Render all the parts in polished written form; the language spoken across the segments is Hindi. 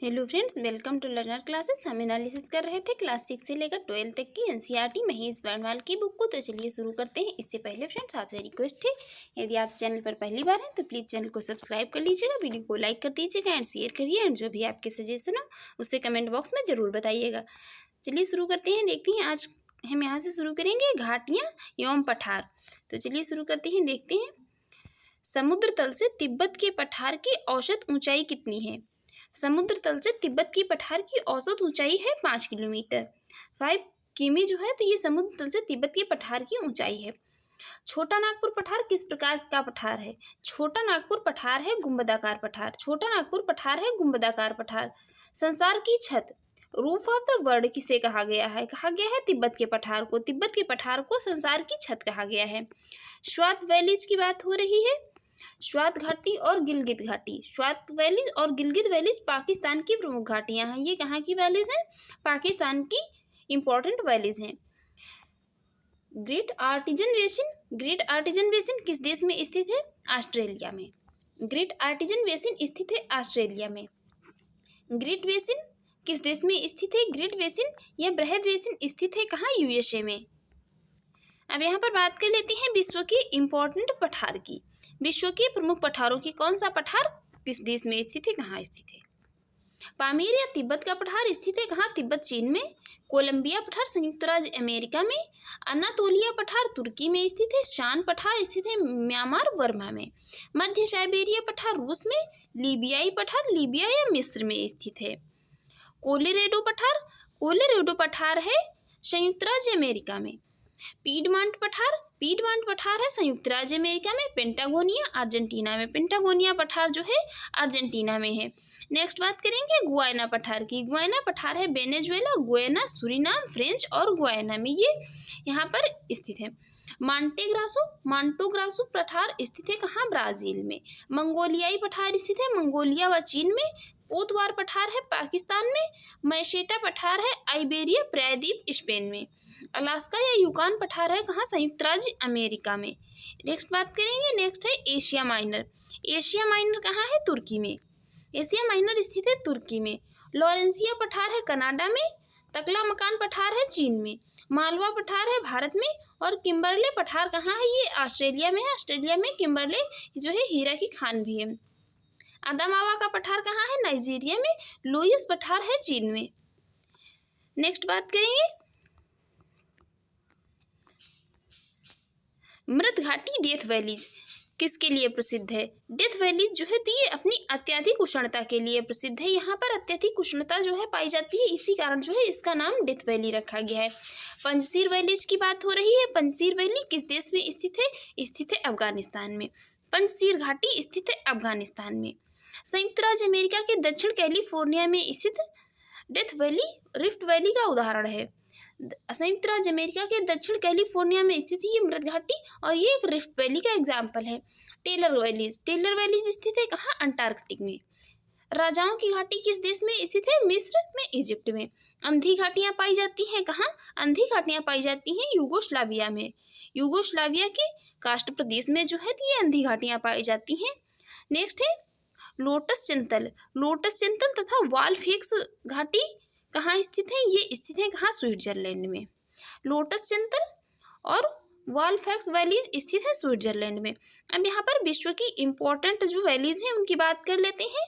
Hello friends, welcome to learner classes. हम एनालिसिस कर रहे थे क्लास 6 से लेकर 12 तक की एनसीईआरटी महेश वर्णवाल की बुक को। तो चलिए शुरू करते हैं। इससे पहले फ्रेंड्स आपसे रिक्वेस्ट है, यदि आप चैनल पर पहली बार हैं तो प्लीज़ चैनल को सब्सक्राइब कर लीजिएगा, वीडियो को लाइक कर दीजिएगा एंड शेयर करिए, एंड जो भी आपके सजेशन हो उसे कमेंट बॉक्स में ज़रूर बताइएगा। चलिए शुरू करते हैं। देखते हैं आज हम यहाँ से शुरू करेंगे घाटियाँ एवं पठार। तो चलिए शुरू करते हैं। देखते हैं, समुद्र तल से तिब्बत के पठार की औसत ऊंचाई कितनी है? समुद्र तल से तिब्बत की पठार की औसत ऊंचाई है 5 किलोमीटर, 5 किमी जो है। तो ये समुद्र तल से तिब्बत की पठार की ऊंचाई है। छोटा नागपुर पठार किस प्रकार का पठार है? छोटा नागपुर पठार है गुंबदाकार पठार। छोटा नागपुर पठार है गुंबदाकार पठार। संसार की छत, रूफ ऑफ द वर्ल्ड किसे कहा गया है? कहा गया है तिब्बत के पठार को। तिब्बत के पठार को संसार की छत कहा गया है। स्वात वैलीज की बात हो रही है। स्वात घाटी और गिलगित घाटी, स्वात वैलीज और गिलगित वैलीज पाकिस्तान की प्रमुख घाटियां हैं। ये कहाँ की वैलीज हैं? पाकिस्तान की इंपॉर्टेंट वैलीज हैं। Great artesian basin, great artesian basin किस देश में स्थित है? ऑस्ट्रेलिया में। ग्रेट आर्टिजन बेसिन स्थित है ऑस्ट्रेलिया में। ग्रेट बेसिन किस देश में स्थित है? ग्रेट बेसिन या बृहद बेसिन स्थित है कहाँ? यूएसए में। अब यहाँ पर बात कर लेते हैं विश्व के इम्पोर्टेंट पठार की। विश्व के प्रमुख पठारों की कौन सा पठार किस देश में स्थित है, कहाँ स्थित है? पामीर या तिब्बत का पठार स्थित है कहाँ? तिब्बत चीन में। कोलंबिया पठार संयुक्त राज्य अमेरिका में। अनातोलिया पठार तुर्की में स्थित है। शान पठार स्थित है म्यांमार बर्मा में। मध्य साइबेरिया पठार रूस में। लीबियाई पठार लीबिया या मिस्र में स्थित है। कोलोराडो पठार, कोलोराडो पठार है संयुक्त राज्य अमेरिका में। पीडमांट पठार, पीडमांट पठार है संयुक्त राज्य अमेरिका में। पेंटागोनिया अर्जेंटीना में। पेंटागोनिया पठार जो है अर्जेंटीना में है। नेक्स्ट बात करेंगे गुयाना पठार की। गुयाना पठार है वेनेजुएला, गुयाना, सूरीनाम, फ्रेंच और गुयाना में ये यहाँ पर स्थित है। मांटेग्रासो, मांटोग्रासो पठार स्थित है कहाँ? ब्राजील में। मंगोलियाई पठार स्थित है मंगोलिया व चीन में। पोतवार पठार है पाकिस्तान में। मैसेटा पठार है आइबेरिया प्रायद्वीप स्पेन में। अलास्का या यूकान पठार है कहाँ? संयुक्त राज्य अमेरिका में। नेक्स्ट बात करेंगे, नेक्स्ट है एशिया माइनर। एशिया माइनर कहाँ है? तुर्की में। एशिया माइनर स्थित है तुर्की में। लॉरेंसिया पठार है कनाडा में। तकला मकान पठार है चीन में। मालवा पठार है भारत में। और किम्बरले पठार कहाँ है? ये ऑस्ट्रेलिया में है। ऑस्ट्रेलिया में किम्बरले जो है हीरा की खान भी है। अदामावा का पठार कहाँ है? नाइजीरिया में। लुइस पठार है चीन में। नेक्स्ट बात करेंगे, मृत घाटी डेथ वैलीज किसके लिए प्रसिद्ध है? डेथ वैलीज जो है तो ये अपनी अत्यधिक उष्णता के लिए प्रसिद्ध है। यहाँ पर अत्यधिक उष्णता जो है पाई जाती है, इसी कारण जो है इसका नाम डेथ वैली रखा गया है। पंजशीर वैलीज की बात हो रही है। पंजशीर वैली किस देश में स्थित है? स्थित है अफगानिस्तान में। पंजशीर घाटी स्थित है अफगानिस्तान में। संयुक्त राज्य अमेरिका के दक्षिण कैलिफोर्निया में स्थित डेथ वैली रिफ्ट वैली का उदाहरण है। संयुक्त राज्य अमेरिका के दक्षिण कैलिफोर्निया में स्थित है ये मृत घाटी, और ये एक रिफ्ट वैली का एग्जाम्पल है। टेलर वैलीज, टेलर वैलीज स्थित है कहाँ? अंटार्कटिक में। राजाओं की घाटी किस देश में स्थित है? मिस्र में, इजिप्ट में। अंधी घाटियां पाई जाती हैं कहाँ? अंधी घाटियां पाई जाती हैं यूगोस्लाविया में। यूगोस्लाविया के कास्ट प्रदेश में जो है ये अंधी घाटियां पाई जाती हैं। नेक्स्ट है लोटस चंतल। लोटस चंतल तथा वालफेक्स घाटी कहाँ स्थित है? ये स्थित है कहाँ? स्विट्जरलैंड में। लोटस चंतल और वालफेक्स वैलीज स्थित है स्विट्जरलैंड में। अब यहाँ पर विश्व की इंपॉर्टेंट जो वैलीज हैं उनकी बात कर लेते हैं।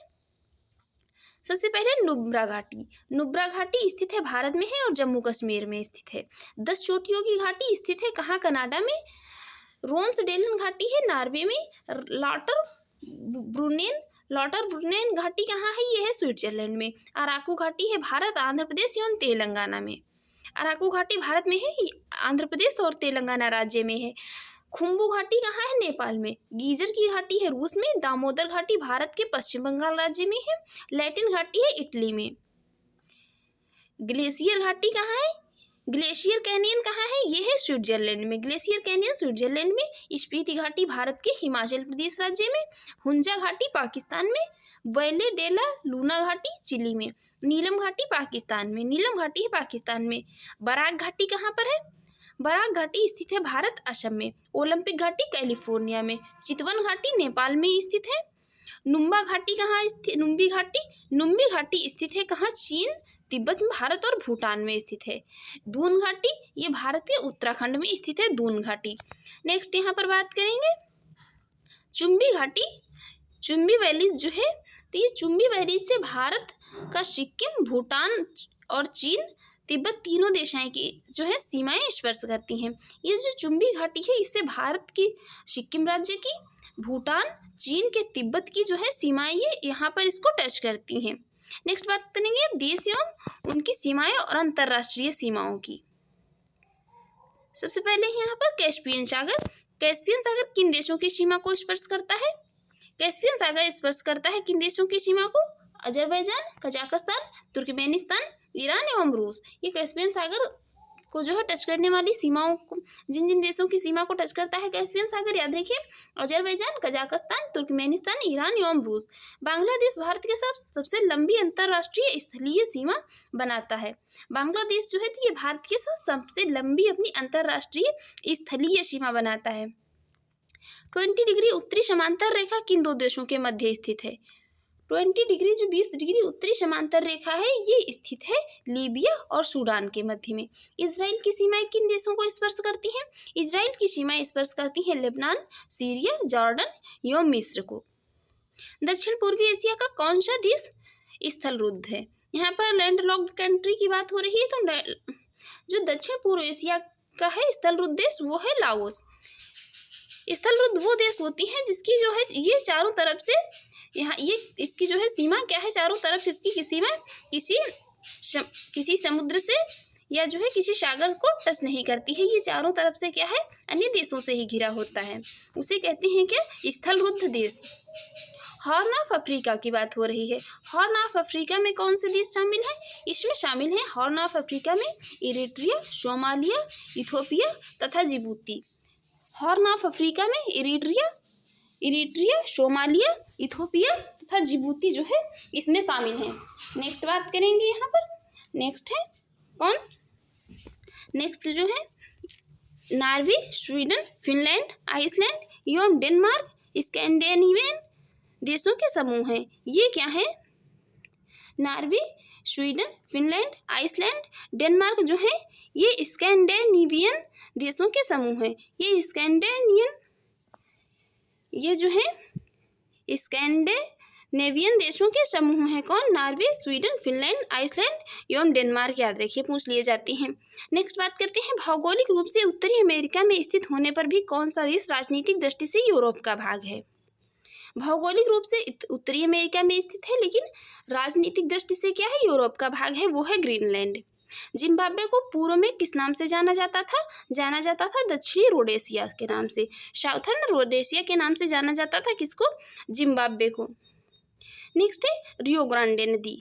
सबसे पहले नुब्रा घाटी। नुब्रा घाटी स्थित है भारत में है और जम्मू कश्मीर में स्थित है। 10 चोटियों की घाटी स्थित है कहाँ? कनाडा में। रोन्सडेलन घाटी है नॉर्वे में। लाटर ब्रुनेन, लॉटर ब्रुनेन घाटी कहाँ है? ये है स्विट्जरलैंड में। अराकू घाटी है भारत, आंध्र प्रदेश एवं तेलंगाना में। अराकू घाटी भारत में है, आंध्र प्रदेश और तेलंगाना राज्य में है। खुम्बू घाटी कहाँ है? नेपाल में। गीजर की घाटी है रूस में। दामोदर घाटी भारत के पश्चिम बंगाल राज्य में है। लैटिन घाटी है इटली में। ग्लेशियर घाटी कहाँ है? ग्लेशियर कैनियन कहाँ है? ये है स्विट्जरलैंड में। ग्लेशियर कैनियन स्विट्जरलैंड में। स्पीति घाटी भारत के हिमाचल प्रदेश राज्य में। हुंजा घाटी पाकिस्तान में। वैले डेला लूना घाटी चिली में। नीलम घाटी पाकिस्तान में। नीलम घाटी है पाकिस्तान में। बराक घाटी कहाँ पर है? बराक घाटी स्थित है भारत असम में। ओलंपिक घाटी कैलिफोर्निया में। चितवन घाटी नेपाल में स्थित है। नुम्बा घाटी कहाँ स्थित, नुम्बी घाटी स्थित है कहाँ, चीन, तिब्बत, भारत और भूटान में स्थित है। दून घाटी ये भारत के उत्तराखंड में स्थित है, दून घाटी। नेक्स्ट यहाँ पर बात करेंगे चुम्बी घाटी, चुम्बी वैली जो है, तो ये चुम्बी वैली से भारत का सिक्किम, भूटान और चीन, तिब्बत तीनों देशाएं की जो है सीमाएं स्पर्श करती हैं। ये जो चुम्बी घाटी है इससे भारत की सिक्किम राज्य की, भूटान, चीन के तिब्बत की जो है सीमाएं ये यहाँ पर इसको टच करती हैं। नेक्स्ट बात करेंगे देश एवं उनकी सीमाएं और अंतर्राष्ट्रीय सीमाओं की। सबसे पहले यहाँ पर कैस्पियन सागर, कैस्पियन सागर किन देशों की सीमा को स्पर्श करता है, कैस्पियन सागर स्पर्श करता है किन देशों की सीमा को, अजरबैजान, कजाकिस्तान, तुर्कमेनिस्तान, ईरान एवं रूस। ये कैस्पियन सागर को जो है टच करने वाली सीमाओं को, जिन जिन देशों की सीमा को टच करता है कैस्पियन सागर, याद रखिए अजरबैजान, कजाकिस्तान, तुर्कमेनिस्तान, ईरान एवं रूस। बांग्लादेश भारत के साथ सबसे लंबी अंतर्राष्ट्रीय स्थलीय सीमा बनाता है। बांग्लादेश जो है ये भारत के साथ सबसे लंबी अपनी अंतर्राष्ट्रीय स्थलीय सीमा बनाता है। 20 डिग्री उत्तरी समांतर रेखा किन दो देशों के मध्य स्थित है, 20 डिग्री जो 20 डिग्री उत्तरी समांतर रेखा है ये स्थित है लीबिया और सूडान के मध्य में। इजराइल की सीमाएं किन देशों को स्पर्श करती हैं, इजराइल की सीमाएं स्पर्श करती हैं लेबनान, सीरिया, जॉर्डन एवं मिस्र को। दक्षिण पूर्वी एशिया का कौन सा देश स्थल रुद्ध है, यहाँ पर लैंडलॉक्ड कंट्री की बात हो रही है, तो जो दक्षिण पूर्व एशिया का है स्थल रुद्ध देश वो है लाओस। स्थल रुद्ध वो देश होती हैं जिसकी जो है ये चारों तरफ से यहाँ ये इसकी जो है सीमा क्या है, चारों तरफ इसकी किसी में किसी समुद्र से या जो है किसी सागर को टच नहीं करती है, ये चारों तरफ से क्या है अन्य देशों से ही घिरा होता है, उसे कहते हैं क्या, स्थल रुद्ध देश। हॉर्न ऑफ अफ्रीका की बात हो रही है, हॉर्न ऑफ अफ्रीका में कौन से देश शामिल है, इसमें शामिल है हॉर्न ऑफ अफ्रीका में इरिट्रिया, सोमालिया, इथोपिया तथा जिबूती। हॉर्न ऑफ अफ्रीका में इरिट्रिया, सोमालिया, इथोपिया तथा जिबूती जो है इसमें शामिल हैं। नेक्स्ट बात करेंगे यहाँ पर, नेक्स्ट है कौन, नेक्स्ट जो है नॉर्वे, स्वीडन, फिनलैंड, आइसलैंड एवं डेनमार्क स्कैंडिनेवियन देशों के समूह हैं। ये क्या है, Norway, Sweden, Finland, Iceland, Denmark जो है ये स्कैंडिनेवियन देशों के समूह हैं। ये जो है स्कैंडिनेवियन देशों के समूह हैं, कौन, नॉर्वे, स्वीडन, फिनलैंड, आइसलैंड एवं डेनमार्क, याद रखिए पूछ लिए जाते हैं। नेक्स्ट बात करते हैं भौगोलिक रूप से उत्तरी अमेरिका में स्थित होने पर भी कौन सा देश राजनीतिक दृष्टि से यूरोप का भाग है। भौगोलिक रूप से उत्तरी अमेरिका में स्थित है लेकिन राजनीतिक दृष्टि से क्या है, यूरोप का भाग है, वो है ग्रीनलैंड। जिम्बाब्वे को पूर्व में किस नाम से जाना जाता था दक्षिणी रोडेशिया के नाम से, साउथर्न रोडेशिया के नाम से जाना जाता था किसको, जिम्बाब्वे को। नेक्स्ट है रियो ग्रांडे नदी,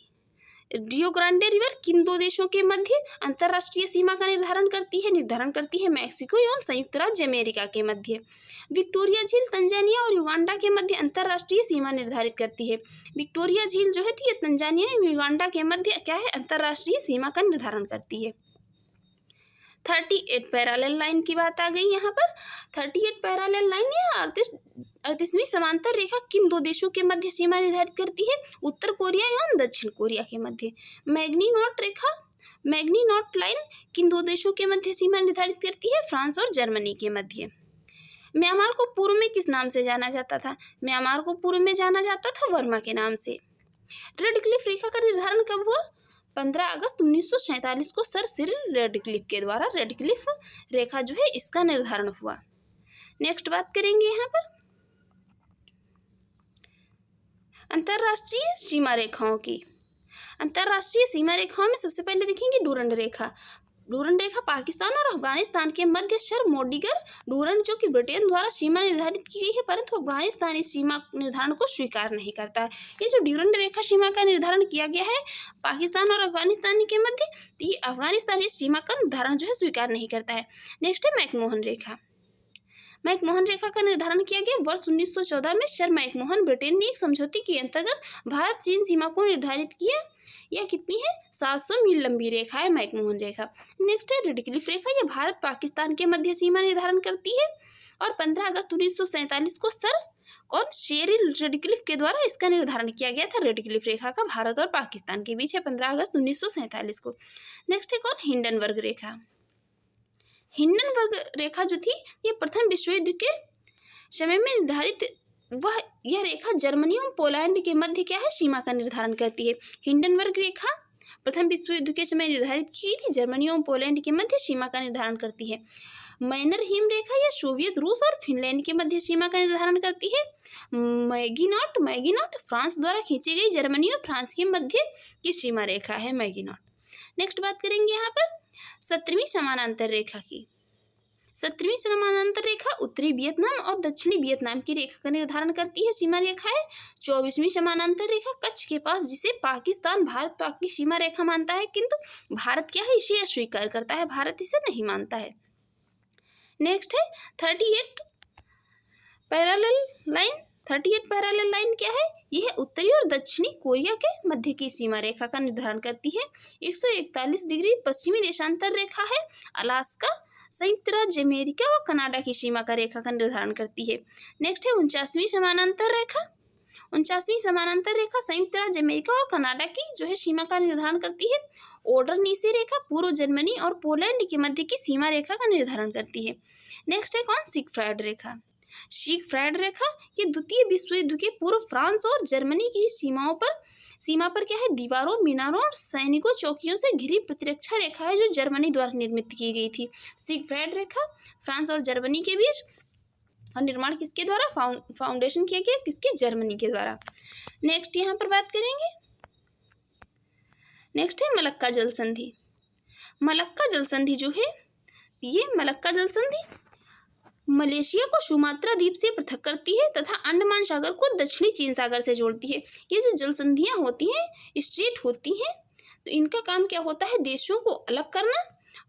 रियो ग्रांडे रिवर किन दो देशों के मध्य अंतर्राष्ट्रीय सीमा का निर्धारण करती है मैक्सिको एवं संयुक्त राज्य अमेरिका के मध्य। विक्टोरिया झील तंजानिया और युगांडा के मध्य अंतर्राष्ट्रीय सीमा निर्धारित करती है। विक्टोरिया झील जो है ये तंजानिया एवं युगांडा के मध्य क्या है, अंतर्राष्ट्रीय सीमा का निर्धारण करती है। 38 पैरेलल लाइन की बात आ गई यहाँ पर। 38 पैरेलल लाइन या 38वीं समांतर रेखा किन दो देशों के मध्य सीमा निर्धारित करती है, उत्तर कोरिया एवं दक्षिण कोरिया के मध्य। मैग्नी नॉट लाइन किन दो देशों के मध्य सीमा निर्धारित करती है, फ्रांस और जर्मनी के मध्य। म्यांमार को पूर्व में किस नाम से जाना जाता था, म्यांमार को पूर्व में जाना जाता था वर्मा के नाम से। रेड क्लिफ रेखा का निर्धारण कब हुआ, 15 अगस्त 1947 को सर सिरिल रेडक्लिफ के द्वारा रेड क्लिफ रेखा जो है इसका निर्धारण हुआ। नेक्स्ट बात करेंगे यहाँ पर अंतर्राष्ट्रीय सीमा रेखाओं की। अंतर्राष्ट्रीय सीमा रेखाओं में सबसे पहले देखेंगे डूरंड रेखा। डूरंड रेखा पाकिस्तान और अफगानिस्तान के मध्य शर्मोडिगर डूरंड जो कि ब्रिटेन द्वारा सीमा निर्धारित की गई है, परंतु अफगानिस्तान इस सीमा निर्धारण को स्वीकार नहीं करता है। ये जो डूरंड रेखा सीमा का निर्धारण किया गया है पाकिस्तान और अफगानिस्तान के मध्य, तो ये अफगानिस्तान इस सीमा का निर्धारण जो है स्वीकार नहीं करता है। नेक्स्ट है मैकमोहन रेखा। मैकमोहन रेखा का निर्धारण किया गया वर्ष 1914 में। सर मैकमोहन ब्रिटेन ने एक समझौते के अंतर्गत भारत चीन सीमा को निर्धारित किया। यह कितनी है, 700 मील लंबी रेखा है मैकमोहन रेखा। नेक्स्ट है रेड क्लिफ रेखा, यह भारत पाकिस्तान के मध्य सीमा निर्धारण करती है और 15 अगस्त 1947 को सर कौन, शेरिल रेडक्लिफ के द्वारा इसका निर्धारण किया गया था। रेडक्लिफ रेखा का भारत और पाकिस्तान के बीच है 15 अगस्त 1947 को। नेक्स्ट है कौन, हिंडनबर्ग रेखा। हिंडनबर्ग रेखा जो थी ये प्रथम विश्व युद्ध के समय में निर्धारित यह रेखा जर्मनी और पोलैंड के मध्य क्या है, सीमा का निर्धारण करती है। हिंडनबर्ग रेखा प्रथम विश्व युद्ध के समय निर्धारित की थी, जर्मनी और पोलैंड के मध्य सीमा का निर्धारण करती है। मैनरहीम रेखा या सोवियत रूस और फिनलैंड के मध्य सीमा का निर्धारण करती है। मैगिनॉट फ्रांस द्वारा खींची गई जर्मनी और फ्रांस के मध्य की सीमा रेखा है मैगिनॉट। नेक्स्ट बात करेंगे यहाँ पर 17वीं समानांतर रेखा की। 17वीं समानांतर रेखा उत्तरी वियतनाम और दक्षिणी वियतनाम की रेखा का निर्धारण करती है, सीमा रेखा है। 24वीं समानांतर रेखा कच्छ के पास, जिसे पाकिस्तान भारत पाक की सीमा रेखा मानता है, किंतु भारत क्या है, इसे अस्वीकार करता है, भारत इसे नहीं मानता है। नेक्स्ट है 38 पैरेलल लाइन। 38 पैरेलल लाइन क्या है, यह उत्तरी और दक्षिणी कोरिया के मध्य की सीमा रेखा का निर्धारण करती है। 141 डिग्री पश्चिमी देशांतर रेखा है। अलास्का, संयुक्त राज्य अमेरिका और कनाडा की सीमा का रेखा का निर्धारण करती है। नेक्स्ट है 49वीं समानांतर रेखा। 49वीं समानांतर रेखा संयुक्त राज्य अमेरिका और कनाडा की जो है सीमा का निर्धारण करती है। ओडरनीसी रेखा पूर्व जर्मनी और पोलैंड के मध्य की सीमा रेखा का निर्धारण करती है। नेक्स्ट है कौन, सिगफ्रायड रेखा। सिगफ्रायड रेखा ये द्वितीय विश्व युद्ध के पूर्व फ्रांस और जर्मनी की सीमा पर क्या है, दीवारों, मीनारों और सैनिकों चौकियों से घिरी प्रतिरक्षा रेखा है, जो जर्मनी द्वारा निर्मित की गई थी। सिगफ्रायड रेखा फ्रांस और जर्मनी के बीच, और निर्माण किसके द्वारा, फाउंडेशन किया गया किसके, जर्मनी के द्वारा। नेक्स्ट यहाँ पर बात करेंगे, नेक्स्ट है मलक्का जल संधि। मलक्का जल संधि जो है, ये मलक्का जल संधि मलेशिया को सुमात्रा द्वीप से पृथक करती है तथा अंडमान सागर को दक्षिणी चीन सागर से जोड़ती है। ये जो जल संधियाँ होती हैं, स्ट्रेट होती हैं, तो इनका काम क्या होता है, देशों को अलग करना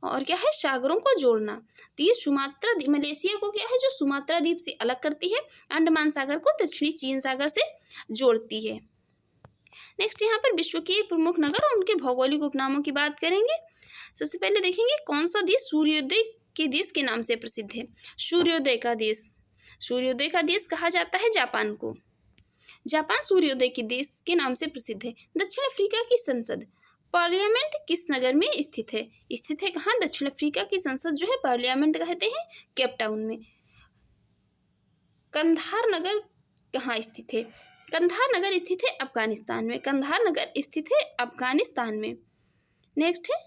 और क्या है, सागरों को जोड़ना। तो ये मलेशिया को क्या है, जो सुमात्रा द्वीप से अलग करती है, अंडमान सागर को दक्षिणी चीन सागर से जोड़ती है। नेक्स्ट यहाँ पर विश्व के प्रमुख नगर और उनके भौगोलिक उपनामों की बात करेंगे। सबसे पहले देखेंगे कौन सा देश सूर्योदय के देश के नाम से प्रसिद्ध है। सूर्योदय का देश, सूर्योदय का देश कहा जाता है जापान को। जापान सूर्योदय के देश के नाम से प्रसिद्ध है। दक्षिण अफ्रीका की संसद पार्लियामेंट किस नगर में स्थित है, स्थित है कहाँ, दक्षिण अफ्रीका की संसद जो है पार्लियामेंट कहते हैं केप टाउन में। कंधार नगर कहाँ स्थित है, कंधार नगर स्थित है अफगानिस्तान में, कंधार नगर स्थित है अफगानिस्तान में। नेक्स्ट है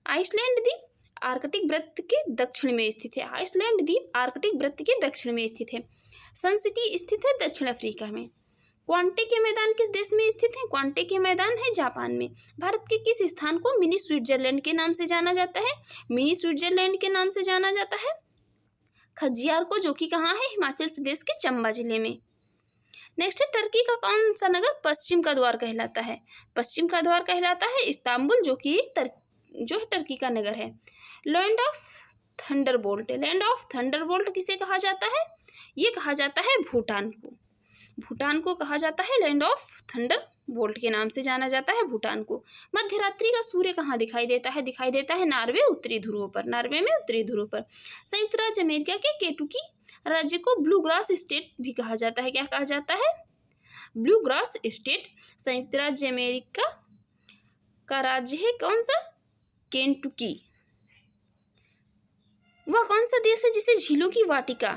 आइसलैंड द्वीप आर्कटिक वृत्त के दक्षिण में स्थित है। आइसलैंड द्वीप आर्कटिक वृत्त के दक्षिण में स्थित है। सन सिटी स्थित है दक्षिण अफ्रीका में। क्वांटे के मैदान किस देश में स्थित है, क्वांटे के मैदान है जापान में। भारत के किस स्थान को मिनी स्विट्जरलैंड के नाम से जाना जाता है, मिनी स्विट्जरलैंड के नाम से जाना जाता है खजियार को, जो कि कहाँ है, हिमाचल प्रदेश के चंबा जिले में। नेक्स्ट है टर्की का कौन सा नगर पश्चिम का द्वार कहलाता है, पश्चिम का द्वार कहलाता है इस्तांबुल, जो कि जो है टर्की का नगर है। Land of Thunderbolt, land of Thunderbolt किसे कहा जाता है, ये कहा जाता है भूटान को, भूटान को कहा जाता है लैंड ऑफ थंडरबोल्ट के नाम से जाना जाता है भूटान को। मध्य रात्रि का सूर्य कहाँ दिखाई देता है, दिखाई देता है नॉर्वे उत्तरी ध्रुव पर, नॉर्वे में उत्तरी ध्रुव पर। संयुक्त राज्य अमेरिका के केंटुकी राज्य को ब्लू ग्रास स्टेट भी कहा जाता है, क्या कहा जाता है, ब्लू ग्रास स्टेट। संयुक्त राज्य अमेरिका का राज्य है कौन सा, केंटुकी। वह कौन सा देश है जिसे झीलों की वाटिका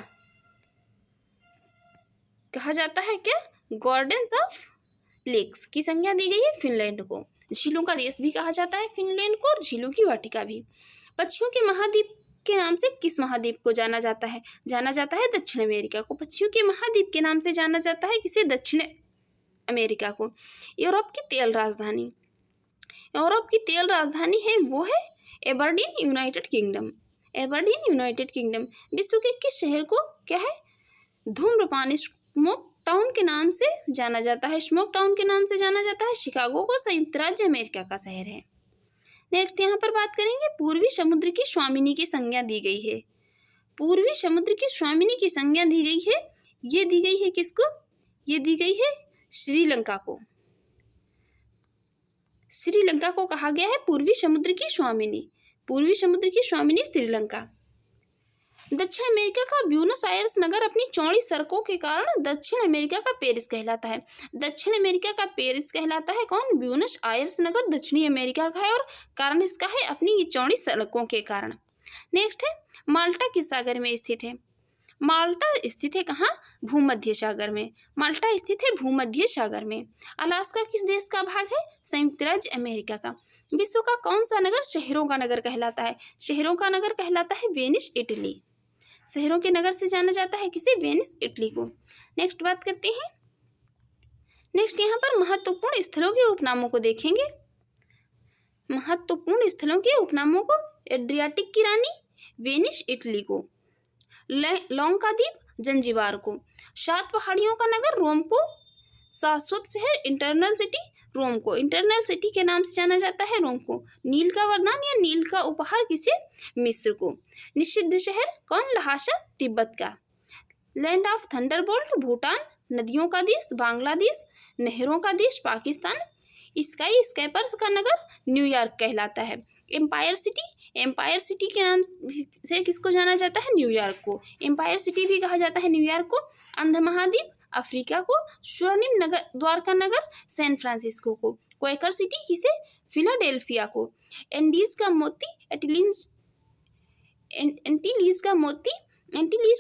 कहा जाता है, क्या, गार्डन्स ऑफ लेक्स की संज्ञा दी गई है फिनलैंड को। झीलों का देश भी कहा जाता है फिनलैंड को और झीलों की वाटिका भी। पक्षियों के महाद्वीप के नाम से किस महाद्वीप को जाना जाता है, जाना जाता है दक्षिण अमेरिका को। पक्षियों के महाद्वीप के नाम से जाना जाता है किसे, दक्षिण अमेरिका को। यूरोप की तेल राजधानी, यूरोप की तेल राजधानी है वो है Aberdeen, United kingdom, Aberdeen United kingdom. विश्व के किस शहर को क्या है, धूम्रपान स्मोक टाउन के नाम से जाना जाता है, स्मोक टाउन के नाम से जाना जाता है शिकागो को, संयुक्त राज्य अमेरिका का शहर है। नेक्स्ट यहाँ पर बात करेंगे पूर्वी समुद्र की स्वामिनी की संज्ञा दी गई है, पूर्वी समुद्र की स्वामिनी की संज्ञा दी गई है, ये दी गई है किसको, ये दी गई है श्रीलंका को, श्रीलंका को कहा गया है पूर्वी समुद्र की स्वामिनी, पूर्वी समुद्र की स्वामिनी श्रीलंका। दक्षिण अमेरिका का ब्यूनस आयर्स नगर अपनी चौड़ी सड़कों के कारण दक्षिण अमेरिका का पेरिस कहलाता है। दक्षिण अमेरिका का पेरिस कहलाता है कौन? ब्यूनस आयर्स नगर दक्षिणी अमेरिका का है और कारण इसका है अपनी ये चौड़ी सड़कों के कारण। नेक्स्ट है माल्टा किस सागर में स्थित है? माल्टा स्थित है कहाँ? भूमध्य सागर में। माल्टा स्थित है भूमध्य सागर में। अलास्का किस देश का भाग है? संयुक्त राज्य अमेरिका का। विश्व का कौन सा नगर शहरों का नगर कहलाता है? शहरों का नगर कहलाता है वेनिस, इटली। शहरों के नगर से जाना जाता है किसे? वेनिस, इटली को। नेक्स्ट बात करते हैं। नेक्स्ट यहाँ पर महत्वपूर्ण स्थलों के उपनामों को देखेंगे। महत्वपूर्ण स्थलों के उपनामों को एड्रियाटिक की रानी वेनिस, इटली को। लौंग का द्वीप जंजीबार को। 7 पहाड़ियों का नगर रोम को। शाश्वत शहर इंटरनल सिटी रोम को। इंटरनल सिटी के नाम से जाना जाता है रोम को। नील का वरदान या नील का उपहार किसे? मिस्र को। निषिद्ध शहर कौन? लहासा, तिब्बत का। Land of Thunderbolt Bhutan. नदियों का देश बांग्लादेश। नहरों का देश पाकिस्तान। स्काई स्कैपर्स का नगर न्यूयॉर्क कहलाता है। एम्पायर सिटी के नाम से किसको जाना जाता है? न्यूयॉर्क को। एम्पायर सिटी भी कहा जाता है न्यूयॉर्क को। अंध महाद्वीप अफ्रीका को। स्वर्णिम नगर द्वार का नगर सैन फ्रांसिस्को को। क्वेकर सिटी किसे? फिलाडेल्फिया को। एंटीलीज का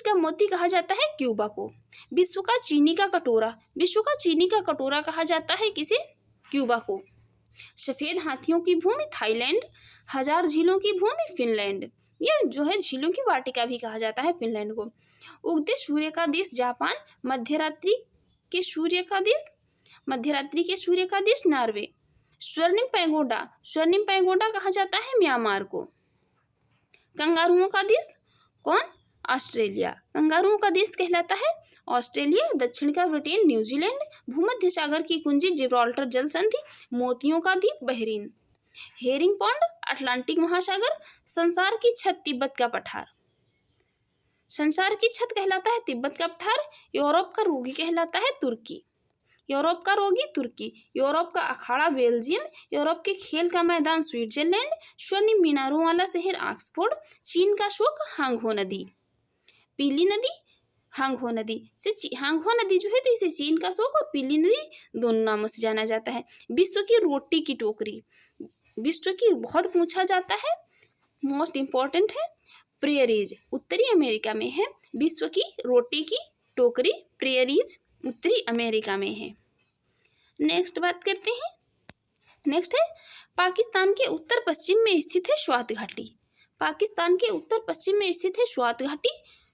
मोती कहा जाता है क्यूबा को। विश्व का चीनी का कटोरा कहा जाता है किसे? क्यूबा को। सफेद हाथियों की भूमि थाईलैंड। 1000 झीलों की भूमि फिनलैंड। ये जो है झीलों की वाटिका भी कहा जाता है फिनलैंड को। उगते सूर्य का देश जापान। मध्यरात्रि के सूर्य का देश नॉर्वे। स्वर्णिम पैगोडा कहा जाता है म्यांमार को। कंगारुओं का देश कौन? ऑस्ट्रेलिया। कंगारुओं का देश कहलाता है ऑस्ट्रेलिया। दक्षिण का ब्रिटेन, न्यूजीलैंड। भूमध्य सागर की कुंजी जिब्राल्टर जल संधि। मोतियों का द्वीप बहरीन। हेरिंग पॉन्ड अटलांटिक महासागर। संसार की छत तिब्बत का पठार। संसार की छत कहलाता है तिब्बत का पठार। यूरोप का रोगी कहलाता है तुर्की। यूरोप का अखाड़ा बेल्जियम। यूरोप के खेल का मैदान स्विट्जरलैंड। स्वर्णिम मीनारों वाला शहर ऑक्सफोर्ड। चीन का शोक हांगहो नदी। पीली नदी हांगहो नदी हांगहो नदी जो है तो इसे चीन का शोक और पीली नदी दोनों नामों से जाना जाता है। विश्व की रोटी की टोकरी बहुत पूछा जाता है, मोस्ट इम्पोर्टेंट है। प्रेयरीज उत्तरी अमेरिका में है। विश्व की रोटी की टोकरी प्रेयरीज उत्तरी अमेरिका में है। नेक्स्ट बात करते हैं। नेक्स्ट है पाकिस्तान के उत्तर पश्चिम में स्थित है स्वात घाटी।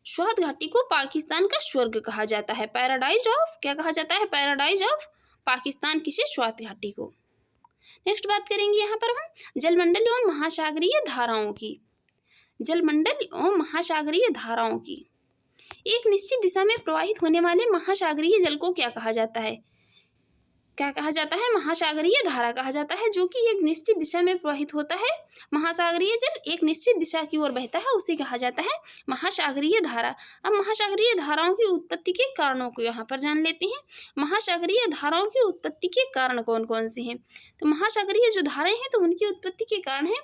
स्वात घाटी को पाकिस्तान का स्वर्ग कहा जाता है। पैराडाइज ऑफ पाकिस्तान किसे? स्वात घाटी को। नेक्स्ट बात करेंगे यहाँ पर हम जलमंडल एवं महासागरीय धाराओं की। एक निश्चित दिशा में प्रवाहित होने वाले महासागरीय जल को क्या कहा जाता है? महासागरीय धारा कहा जाता है, जो कि एक निश्चित दिशा में प्रवाहित होता है। महासागरीय जल एक निश्चित दिशा की ओर बहता है, उसे कहा जाता है महासागरीय धारा। अब महासागरीय धाराओं की उत्पत्ति के कारणों को यहाँ पर जान लेते हैं। महासागरीय धाराओं की उत्पत्ति के कारण कौन कौन से हैं? तो महासागरीय जो धाराएं हैं तो उनकी उत्पत्ति के कारण है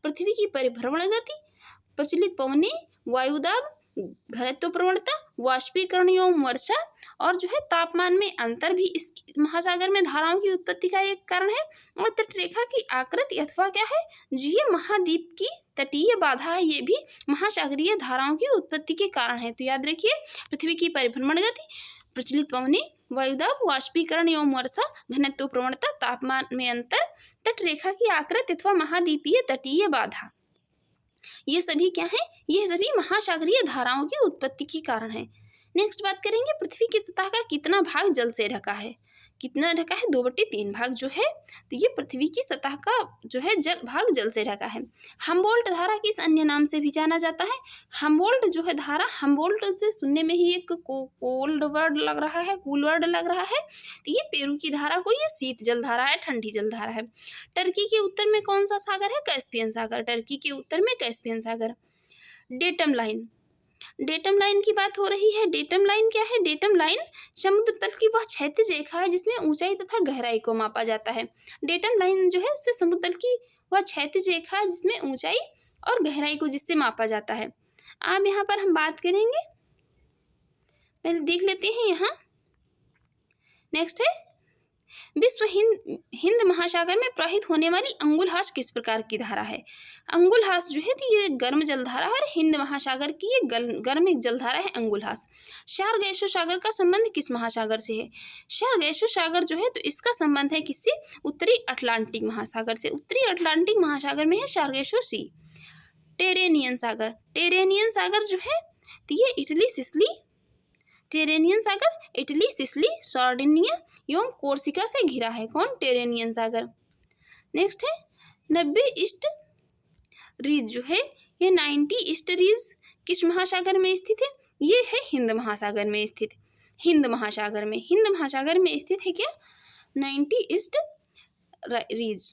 पृथ्वी की परिभ्रमण गति, प्रचलित पवनें, वायुदाब, घनत्व प्रवणता, वाष्पीकरण एवं वर्षा और जो है तापमान में अंतर भी इस महासागर में धाराओं की उत्पत्ति का एक कारण है। और तटरेखा की आकृति अथवा क्या है, जो ये महाद्वीप की तटीय बाधा है, ये भी महासागरीय धाराओं की उत्पत्ति के कारण है। तो याद रखिए, पृथ्वी की परिभ्रमण गति, प्रचलित पवनें, वायुदाब, वाष्पीकरण एवं वर्षा, घनत्व प्रवणता, तापमान में अंतर, तटरेखा की आकृति अथवा महाद्वीपीय तटीय बाधा, ये सभी क्या है? ये सभी महासागरीय धाराओं की उत्पत्ति के कारण है। नेक्स्ट बात करेंगे पृथ्वी की सतह का कितना भाग जल से ढका है? 2/3 भाग जो है, तो ये पृथ्वी की सतह का जो है भाग जल से ढका है। हम्बोल्ट धारा किस अन्य नाम से भी जाना जाता है? हम्बोल्ट जो है धारा, हम्बोल्ट से सुनने में ही एक कूल वर्ड लग रहा है। तो ये पेरू की धारा को ये शीत जल धारा है, ठंडी जल धारा है। टर्की के उत्तर में कौन सा सागर है? कैस्पियन सागर। टर्की के उत्तर में कैस्पियन सागर। डेटम लाइन की बात हो रही है। डेटम लाइन क्या है? डेटम लाइन समुद्र तल की वह क्षैतिज रेखा है जिसमें ऊंचाई तथा गहराई को मापा जाता है। डेटम लाइन जो है उससे समुद्र तल की वह क्षैतिज रेखा है जिसमें ऊंचाई और गहराई को जिससे मापा जाता है। अब यहाँ पर हम बात करेंगे, पहले देख लेते हैं यहाँ। नेक्स्ट है विश्व हिंद महासागर में प्रवाहित होने वाली अंगुलहास किस प्रकार की धारा है। अंगुलहास जो है तो ये गर्म जलधारा है और हिंद महासागर की ये गर्म एक जलधारा है अंगुलहास। शारगैसो सागर का संबंध किस महासागर से है। शारगैसो सागर जो है तो इसका संबंध है किससे, उत्तरी अटलांटिक महासागर से। उत्तरी अटलांटिक महासागर में है शारगैसो सी। टेरेनियन सागर, टेरेनियन सागर जो है तो ये इटली सिसिली, टेरेनियन सागर इटली सिसिली सार्डिनिया एवं कोर्सिका से घिरा है। कौन, टेरेनियन सागर। नेक्स्ट है 90 ईस्ट रीज जो है ये 90 ईस्ट रीज किस महासागर में स्थित है, ये है हिंद महासागर में स्थित। हिंद महासागर में, हिंद महासागर में स्थित है क्या 90 ईस्ट रीज।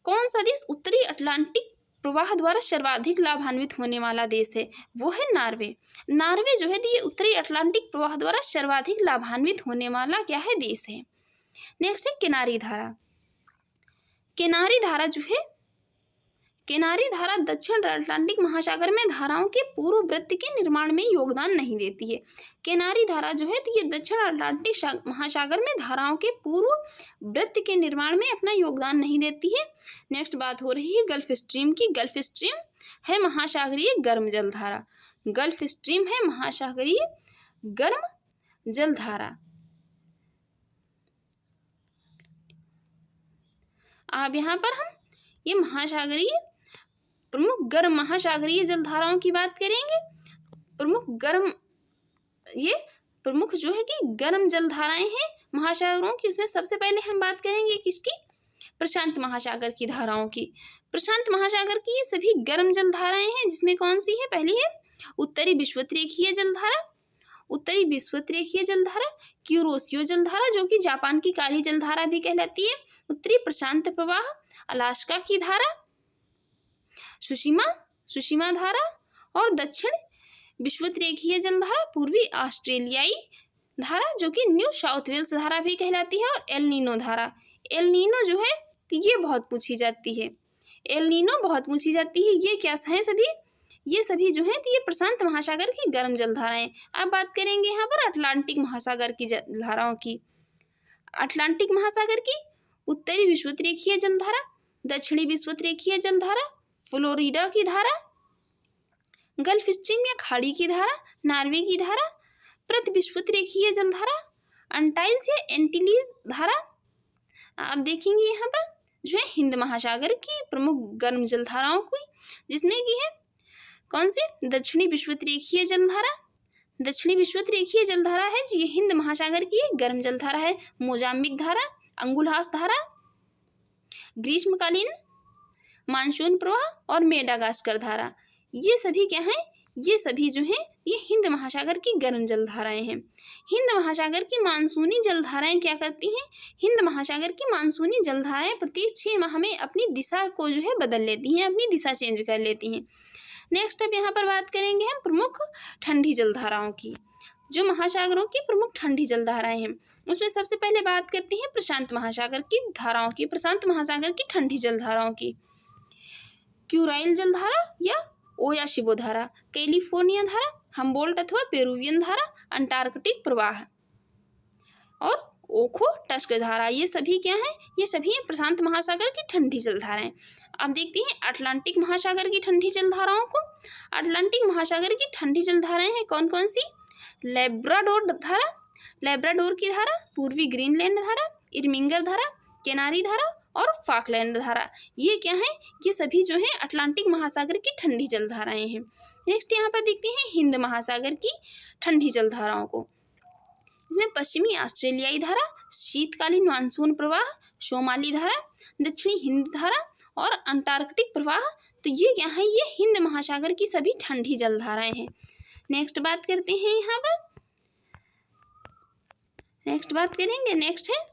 कौन सा देश उत्तरी अटलांटिक प्रवाह द्वारा सर्वाधिक लाभान्वित होने वाला देश है, वो है नॉर्वे। नॉर्वे जो है तो ये उत्तरी अटलांटिक प्रवाह द्वारा सर्वाधिक लाभान्वित होने वाला क्या है, देश है। नेक्स्ट है किनारी धारा। किनारी धारा जो है, किनारी धारा दक्षिण अटलांटिक महासागर में धाराओं के पूर्व वृत्त के निर्माण में योगदान नहीं देती है। किनारी धारा जो है तो ये दक्षिण अटलांटिक महासागर में धाराओं के पूर्व वृत्त के निर्माण में अपना योगदान नहीं देती है। नेक्स्ट बात हो रही है गल्फ स्ट्रीम की। गल्फ स्ट्रीम है महासागरीय गर्म जलधारा। गल्फ स्ट्रीम है महासागरीय गर्म जलधारा। अब यहाँ पर हम ये महासागरीय प्रमुख गर्म महासागरीय जलधाराओं की बात करेंगे। प्रमुख जो है कि गर्म जलधाराएं हैं महासागरों की। इसमें सबसे पहले हम बात करेंगे किसकी, प्रशांत महासागर की धाराओं की। प्रशांत महासागर की ये सभी गर्म जलधाराएं हैं, जिसमें कौन सी है, पहली है उत्तरी विषुवतरेखीय जलधारा, उत्तरी विषुवतरेखीय जलधारा, क्यूरोसियो जलधारा जो कि जापान की काली जलधारा भी कहलाती है, उत्तरी प्रशांत प्रवाह, अलास्का की धारा, सुशिमा धारा, और दक्षिण विषुवतरेखीय जलधारा, पूर्वी ऑस्ट्रेलियाई धारा जो कि न्यू साउथ वेल्स धारा भी कहलाती है, और एल नीनो धारा। एल नीनो जो है तो ये बहुत पूछी जाती है, एल नीनो बहुत पूछी जाती है। ये क्या है सभी, ये सभी जो है तो ये प्रशांत महासागर की गर्म जलधाराएं। अब बात करेंगे यहाँ पर अटलांटिक महासागर की जलधाराओं की। अटलांटिक महासागर की उत्तरी विषुवतरेखीय जलधारा, दक्षिणी विषुवतरेखीय जलधारा, फ्लोरिडा की धारा, गल्फ स्ट्रीम या खाड़ी की धारा, नॉर्वे की धारा, प्रति विषुवतरेखीय जलधारा, अंटाइल्स या एंटिलीज धारा। आप देखेंगे यहाँ पर जो है हिंद महासागर की प्रमुख गर्म जलधाराओं को, जिसमें की है कौन सी, दक्षिणी विषुवतरेखीय जलधारा। दक्षिणी विषुवतरेखीय जलधारा है जो ये हिंद महासागर की गर्म जलधारा है। मोजाम्बिक धारा, अंगुलहास धारा, ग्रीष्मकालीन मानसून प्रवाह, और मेडागास्कर धारा। ये सभी क्या हैं, ये सभी जो हैं ये हिंद महासागर की गर्म जलधाराएं हैं। हिंद महासागर की मानसूनी जलधाराएं क्या करती हैं, हिंद महासागर की मानसूनी जलधाराएं प्रत्येक 6 माह में अपनी दिशा को जो है बदल लेती हैं, अपनी दिशा चेंज कर लेती हैं। नेक्स्ट अब यहाँ पर बात करेंगे हम प्रमुख ठंडी जलधाराओं की। जो महासागरों की प्रमुख ठंडी जलधाराएं हैं उसमें सबसे पहले बात करते हैं प्रशांत महासागर की धाराओं की, प्रशांत महासागर की ठंडी जलधाराओं की। क्यूराइल जलधारा या ओयाशिबो धारा, कैलिफोर्निया धारा, हम्बोल्ट अथवा पेरुवियन धारा, अंटार्कटिक प्रवाह, और ओखोटस्क धारा। ये सभी क्या हैं, ये सभी हैं प्रशांत महासागर की ठंडी जलधाराएं। अब देखते हैं अटलांटिक महासागर की ठंडी जलधाराओं को। अटलांटिक महासागर की ठंडी जलधाराएं हैं कौन कौन सी, लेब्राडोर धारा, लेब्राडोर की धारा, पूर्वी ग्रीनलैंड धारा, इरमिंगर धारा, केनारी धारा, और फाकलैंड धारा। ये क्या है, ये सभी जो है अटलांटिक महासागर की ठंडी जलधाराएं हैं। नेक्स्ट यहाँ पर देखते हैं हिंद महासागर की ठंडी जलधाराओं को। इसमें पश्चिमी ऑस्ट्रेलियाई धारा, शीतकालीन मानसून प्रवाह, सोमाली धारा, दक्षिणी हिंद धारा, और अंटार्कटिक प्रवाह। तो ये क्या है, ये हिंद महासागर की सभी ठंडी जलधाराएं हैं। नेक्स्ट बात करते हैं यहाँ पर, नेक्स्ट बात करेंगे, नेक्स्ट है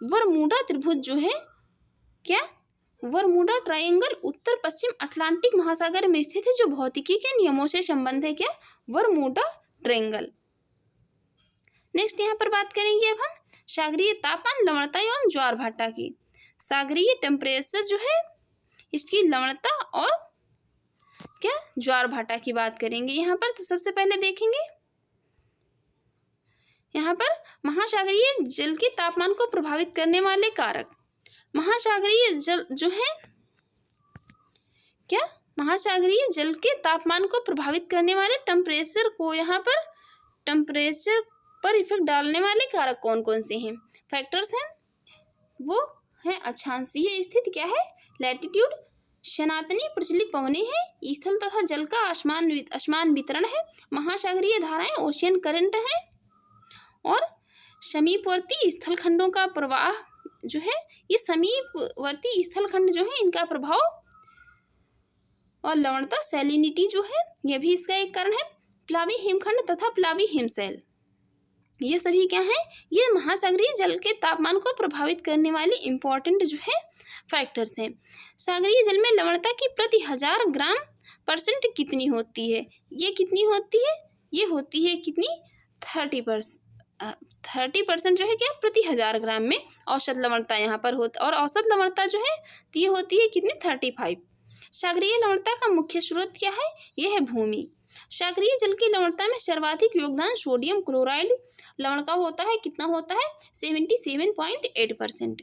बरमूडा त्रिभुज जो है क्या, बरमूडा ट्रायंगल उत्तर पश्चिम अटलांटिक महासागर में स्थित है, जो भौतिकी के नियमों से संबंध है क्या, बरमूडा ट्रायंगल। नेक्स्ट यहाँ पर बात करेंगे अब हम सागरीय तापमान, लवणता एवं ज्वार भाटा की। सागरीय टेम्परेचर जो है इसकी लवणता और क्या ज्वार भाटा की बात करेंगे यहाँ पर। तो सबसे पहले देखेंगे यहाँ पर महासागरीय जल के तापमान को प्रभावित करने वाले कारक। महासागरीय जल जो है क्या, महासागरीय जल के तापमान को प्रभावित करने वाले टेम्परेचर को, यहाँ पर टेम्परेचर पर इफेक्ट डालने वाले कारक कौन कौन से हैं, फैक्टर्स हैं, वो है अक्षांशीय स्थिति क्या है, लैटिट्यूड, सनातनी प्रचलित पवनें हैं, स्थल तथा जल का असमान वितरण है, महासागरीय धाराएं ओशियन करंट है, और समीपवर्ती स्थलखंडों का प्रवाह जो है, ये समीपवर्ती स्थलखंड जो है इनका प्रभाव, और लवणता सैलिनिटी जो है यह भी इसका एक कारण है, प्लावी हिमखंड तथा प्लावी हिमशैल, ये सभी क्या है, ये महासागरीय जल के तापमान को प्रभावित करने वाले इंपॉर्टेंट जो है फैक्टर्स हैं। सागरीय जल में लवणता की प्रति 1000 ग्राम % कितनी होती है, ये कितनी होती है, ये होती है कितनी 30% जो है क्या, प्रति 1000 ग्राम में औसत लवणता यहाँ पर होती, और औसत लवणता जो है ये होती है कितनी 35। सागरीय लवणता का मुख्य स्रोत क्या है, यह है भूमि। सागरीय जल की लवणता में सर्वाधिक योगदान सोडियम क्लोराइड लवण का होता है, कितना होता है 77.8%।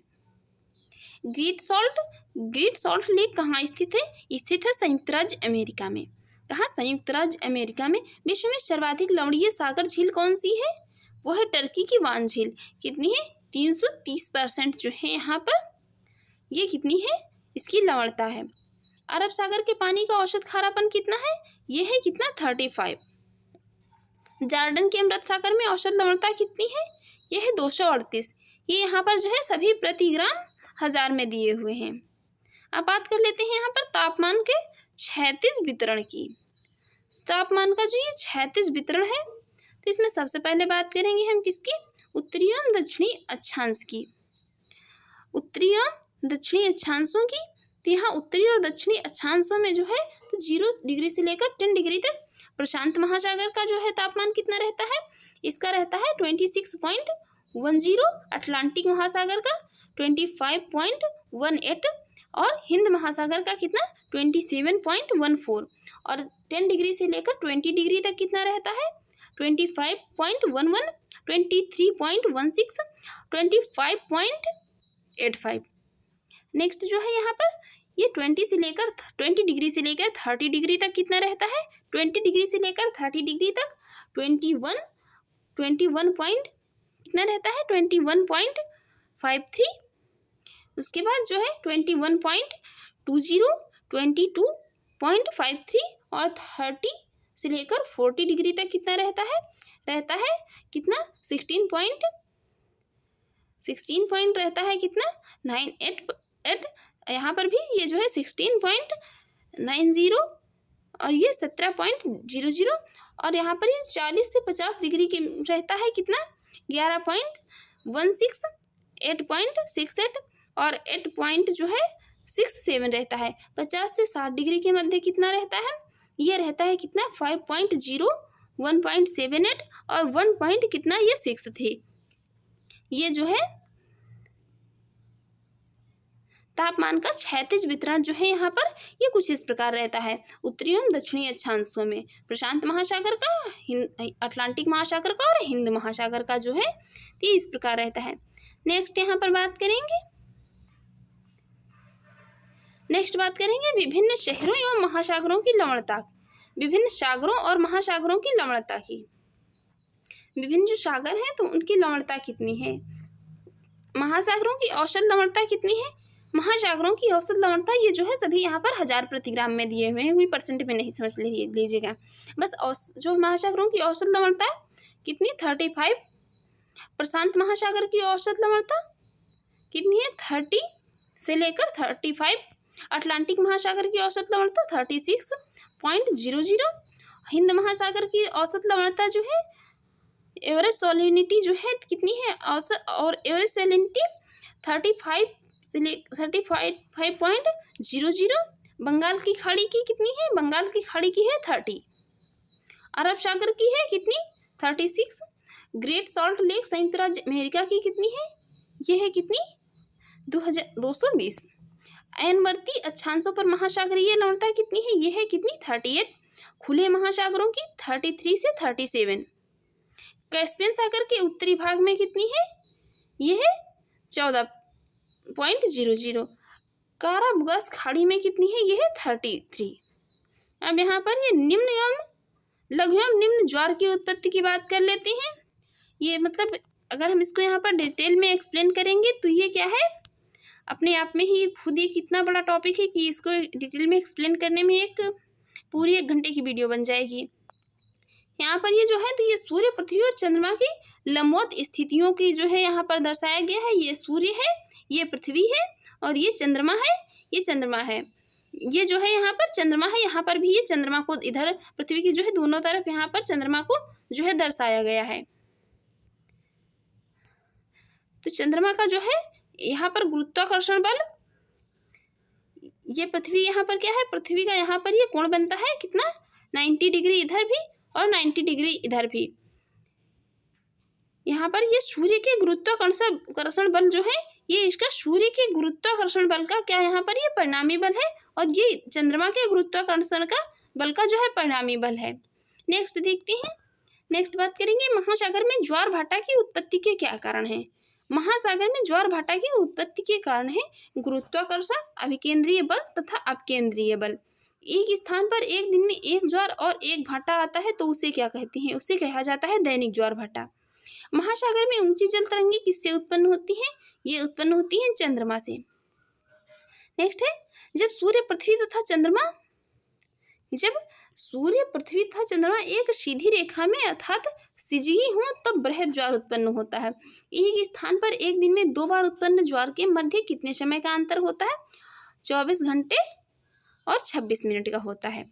ग्रेट सॉल्ट लेक कहाँ स्थित है, स्थित है संयुक्त राज्य अमेरिका में। कहाँ, संयुक्त राज्य अमेरिका में। विश्व में सर्वाधिक लवणीय सागर झील कौन सी है, वो है टर्की की वान झील, कितनी है 330% जो है यहाँ पर, ये कितनी है इसकी लवणता है। अरब सागर के पानी का औसत खारापन कितना है, ये है कितना 35। जॉर्डन के अमृत सागर में औसत लवणता कितनी है, ये है 238। ये यहाँ पर जो है सभी प्रति ग्राम 1000 में दिए हुए हैं। अब बात कर लेते हैं यहाँ पर तापमान के क्षैतिज वितरण की। तापमान का जो ये क्षैतिज वितरण है, तो इसमें सबसे पहले बात करेंगे हम किसकी, उत्तरी एवं दक्षिणी अक्षांश की। उत्तरी एवं दक्षिणी अक्षांशों की, तो यहाँ उत्तरी और दक्षिणी अक्षांशों में जो है तो 0 डिग्री से लेकर 10 डिग्री तक प्रशांत महासागर का जो है तापमान कितना रहता है, इसका रहता है 26.10, अटलांटिक महासागर का 25.18, और हिंद महासागर का कितना 27.14, और 10 डिग्री से लेकर 20 डिग्री तक कितना रहता है 25.11, 23.16, 25.85। नेक्स्ट जो है यहाँ पर ये 20 डिग्री से लेकर 30 डिग्री तक कितना रहता है, 20 डिग्री से लेकर 30 डिग्री तक 21 पॉइंट कितना रहता है 21.53। उसके बाद जो है 21.20, 22.53, और 30 से लेकर 40 डिग्री तक कितना रहता है कितना 16 पॉइंट रहता है कितना 988। यहाँ पर भी ये जो है 16.90, और ये 17.00, और यहाँ पर ये 40 से 50 डिग्री के रहता है कितना 11.16, 8.68, और 8 जो है 67 रहता है। 50 से 60 डिग्री के मध्य कितना रहता है, ये रहता है कितना 5.0, 1.78, और 1 पॉइंट कितना ये 6 थे। ये जो है तापमान का क्षैतिज वितरण जो है यहाँ पर ये कुछ इस प्रकार रहता है। उत्तरी एवं दक्षिणी अक्षांशों में प्रशांत महासागर का, अटलांटिक महासागर का, और हिंद महासागर का जो है ये इस प्रकार रहता है। नेक्स्ट यहाँ पर बात करेंगे विभिन्न शहरों एवं महासागरों की लवणता, विभिन्न सागरों और महासागरों की लवणता की। विभिन्न जो सागर हैं तो उनकी लवणता कितनी है, महासागरों की औसत लवणता कितनी है, महासागरों की औसत लवणता ये जो है सभी यहाँ पर 1000 प्रति ग्राम में दिए हुए हैं, कोई % में नहीं समझ लीजिएगा, बस जो महासागरों की औसत लवणता है कितनी 35। प्रशांत महासागर की औसत लवणता कितनी है 30 से लेकर 35। अटलांटिक महासागर की औसत लवणता 36.00। हिंद महासागर की औसत लवणता जो है एवरेज सॉलिनिटी जो है कितनी है औसत, और एवरेज सॉलिनिटी 35.00। बंगाल की खाड़ी की कितनी है, बंगाल की खाड़ी की है 30। अरब सागर की है कितनी 36। ग्रेट सॉल्ट लेक संयुक्त राज्य अमेरिका की कितनी है, ये है कितनी 2220। अयनवर्ती अक्षांशों पर महासागरीय लवणता कितनी है? ये है कितनी? 38। खुले महासागरों की 33 से 37। कैस्पियन सागर के उत्तरी भाग में कितनी है? ये है 14.00। काराबुगास खाड़ी में कितनी है? ये है 33। अब यहाँ पर ये निम्न एवं लघु एवं निम्न ज्वार की उत्पत्ति की बात कर लेते हैं। ये मतलब अगर हम इसको यहाँ पर डिटेल में एक्सप्लेन करेंगे तो ये क्या है, अपने आप में ही खुद ये कितना बड़ा टॉपिक है कि इसको डिटेल में एक्सप्लेन करने में एक पूरी 1 घंटे की वीडियो बन जाएगी। यहाँ पर ये जो है तो ये सूर्य, पृथ्वी और चंद्रमा की लंबवत स्थितियों की जो है यहाँ पर दर्शाया गया है। ये सूर्य है, ये पृथ्वी है और ये चंद्रमा है, ये चंद्रमा है। ये जो है यहाँ पर चंद्रमा है, यहाँ पर भी ये चंद्रमा को इधर पृथ्वी की जो है दोनों तरफ यहाँ पर चंद्रमा को जो है दर्शाया गया है। तो चंद्रमा का जो है यहाँ पर गुरुत्वाकर्षण बल, ये पृथ्वी यहाँ पर क्या है, पृथ्वी का यहाँ पर ये कोण बनता है कितना? 90 डिग्री इधर भी और 90 डिग्री इधर भी। यहाँ पर ये सूर्य के गुरुत्वाकर्षण बल जो है, ये इसका सूर्य के गुरुत्वाकर्षण बल का क्या यहाँ पर ये परिणामी बल है और ये चंद्रमा के गुरुत्वाकर्षण का बल का जो है परिणामी बल है। नेक्स्ट देखते हैं, नेक्स्ट बात करेंगे महासागर में ज्वार भाटा की उत्पत्ति के क्या कारण है? महासागर में ज्वार भाटा की उत्पत्ति के कारण है गुरुत्वाकर्षण, अभिकेंद्रीय बल तथा अपकेंद्रीय बल। एक स्थान पर एक दिन में एक ज्वार और एक भाटा आता है तो उसे क्या कहते हैं? उसे कहा जाता है दैनिक ज्वार भाटा। महासागर में ऊंची जल तरंगें किससे उत्पन्न होती हैं? ये उत्पन्न होती हैं चंद्रमा से। नेक्स्ट है, जब सूर्य पृथ्वी तथा चंद्रमा एक सीधी रेखा में अर्थात सिजही हो तब बृहद ज्वार उत्पन्न होता है। एक स्थान पर एक दिन में 2 बार उत्पन्न ज्वार के मध्य कितने समय का अंतर होता है? 24 घंटे और 26 मिनट का होता है।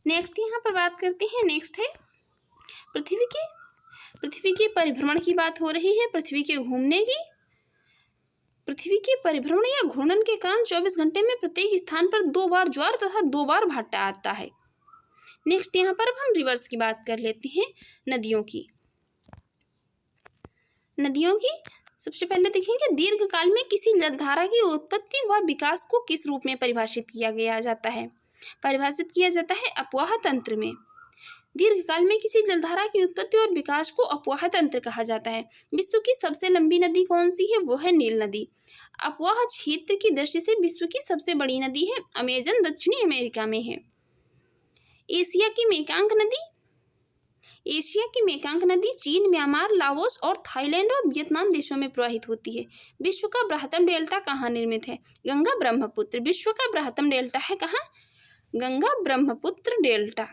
नेक्स्ट यहाँ पर बात करते हैं, नेक्स्ट है पृथ्वी के परिभ्रमण की बात हो रही है। पृथ्वी के परिभ्रमण या घूर्णन के कारण 24 घंटे में प्रत्येक स्थान पर 2 बार ज्वार तथा 2 बार भाटा आता है। नेक्स्ट यहाँ पर अब हम रिवर्स की बात कर लेते हैं, नदियों की सबसे पहले देखेंगे, दीर्घकाल में किसी जलधारा की उत्पत्ति व विकास को किस रूप में परिभाषित किया जाता है? अपवाह तंत्र में। दीर्घकाल में किसी जलधारा की उत्पत्ति और विकास को अपवाह तंत्र कहा जाता है। विश्व की सबसे लंबी नदी कौन सी है? वो है नील नदी। अपवाह क्षेत्र की दृष्टि से विश्व की सबसे बड़ी नदी है अमेजन, दक्षिणी अमेरिका में है। एशिया की मेकांक नदी चीन, म्यांमार, लाओस और थाईलैंड और वियतनाम देशों में प्रवाहित होती है। विश्व का बृहत्तम डेल्टा कहाँ निर्मित है? गंगा ब्रह्मपुत्र। विश्व का बृहत्तम डेल्टा है कहाँ? गंगा ब्रह्मपुत्र डेल्टा,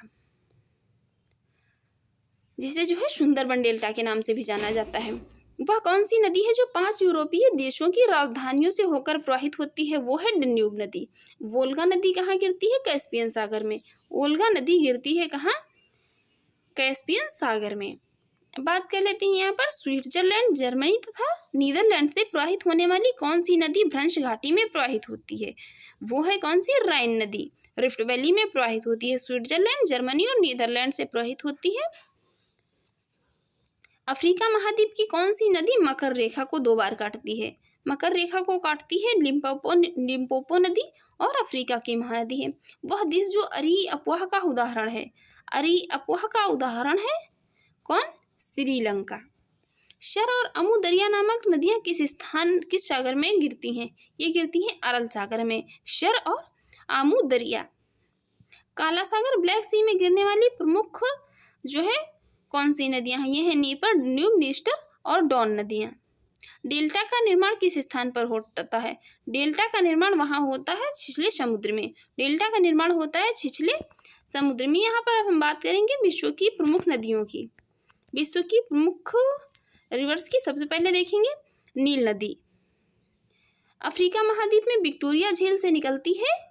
जिसे जो है सुंदरबन डेल्टा के नाम से भी जाना जाता है। वह कौन सी नदी है जो 5 यूरोपीय देशों की राजधानियों से होकर प्रवाहित होती है? वो है डन्यूब नदी। वोल्गा नदी कहाँ गिरती है? कैस्पियन सागर में। वोल्गा नदी गिरती है कहाँ? कैस्पियन सागर में। बात कर लेते हैं यहाँ पर, स्विट्जरलैंड, जर्मनी तथा नीदरलैंड से प्रवाहित होने वाली कौन सी नदी भ्रंश घाटी में प्रवाहित होती है? वो है कौन सी? राइन नदी। रिफ्ट वैली में प्रवाहित होती है। स्विट्जरलैंड, जर्मनी और नीदरलैंड से प्रवाहित होती है। अफ्रीका महाद्वीप की कौन सी नदी मकर रेखा को 2 बार काटती है? मकर रेखा को काटती है लिम्पोपो नदी और अफ्रीका की महानदी है। वह देश जो अरी अपवाह का उदाहरण है। अरी अपवाह का उदाहरण है कौन? श्रीलंका। शर और अमू दरिया नामक नदियां किस सागर में गिरती हैं? ये गिरती हैं अरल सागर में। शर और आमू दरिया। काला सागर, ब्लैक सी में गिरने वाली प्रमुख जो है कौन सी नदियां हैं? ये है नीपर, न्यूब, नीस्टर और डॉन नदियां। डेल्टा का निर्माण किस स्थान पर होता है? डेल्टा का निर्माण वहां होता है छिछले समुद्र में। डेल्टा का निर्माण होता है छिछले समुद्र में। यहाँ पर अब हम बात करेंगे विश्व की प्रमुख नदियों की। विश्व की प्रमुख रिवर्स की सबसे पहले देखेंगे नील नदी। अफ्रीका महाद्वीप में विक्टोरिया झील से निकलती है।